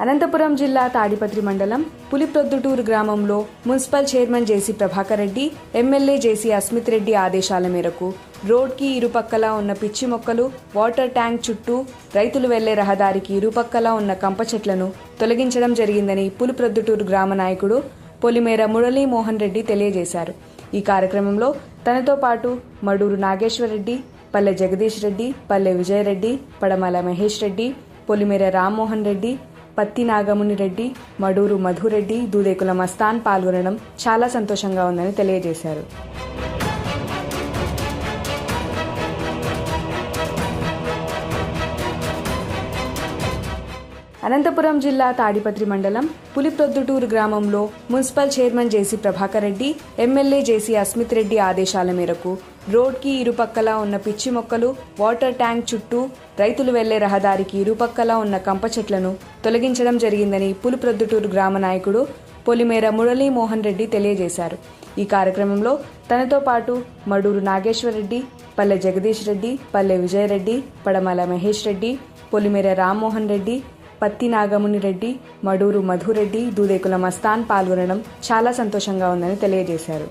అనంతపురం జిల్లా తాడిపత్రి మండలం పులిప్రొద్దుటూరు గ్రామంలో మున్సిపల్ చైర్మన్ జేసీ ప్రభాకర్ రెడ్డి, ఎమ్మెల్యే జేసీ అస్మిత్ రెడ్డి ఆదేశాల మేరకు రోడ్కి ఇరుపక్కలా ఉన్న పిచ్చి మొక్కలు, వాటర్ ట్యాంక్ చుట్టూ రైతులు వెళ్లే రహదారికి ఇరుపక్కలా ఉన్న కంప చెట్లను తొలగించడం జరిగిందని పులిప్రొద్దుటూరు గ్రామ నాయకుడు పొలిమేర మురళీమోహన్ రెడ్డి తెలియజేశారు. ఈ కార్యక్రమంలో తనతో పాటు మడూరు నాగేశ్వరరెడ్డి, పల్లె జగదీష్ రెడ్డి, పల్లె విజయరెడ్డి, పడమల మహేష్ రెడ్డి, పొలిమేర రామ్మోహన్ రెడ్డి, పత్తి నాగముని రెడ్డి, మడూరు మధురెడ్డి, దూదేకుల మస్తాన్ పాల్గొనడం చాలా సంతోషంగా ఉందని తెలియజేశారు. అనంతపురం జిల్లా తాడిపత్రి మండలం పులిప్రొద్దుటూరు గ్రామంలో మున్సిపల్ చైర్మన్ జేసీ ప్రభాకర్ రెడ్డి, ఎమ్మెల్యే జేసీ అస్మిత్ రెడ్డి ఆదేశాల మేరకు రోడ్కి ఇరుపక్కలా ఉన్న పిచ్చి మొక్కలు, వాటర్ ట్యాంక్ చుట్టూ రైతులు వెళ్లే రహదారికి ఇరుపక్కలా ఉన్న కంప చెట్లను తొలగించడం జరిగిందని పులిప్రొద్దుటూరు గ్రామ నాయకుడు పొలిమేర మురళీమోహన్ రెడ్డి తెలియజేశారు. ఈ కార్యక్రమంలో తనతో పాటు మడూరు నాగేశ్వరరెడ్డి, పల్లె జగదీష్ రెడ్డి, పల్లె విజయరెడ్డి, పడమల మహేష్ రెడ్డి, పొలిమేర రామ్మోహన్ రెడ్డి, పత్తి నాగముని రెడ్డి, మడూరు మధురెడ్డి, దూదేకుల మస్తాన్ పాల్గొనడం చాలా సంతోషంగా ఉందని తెలియజేశారు.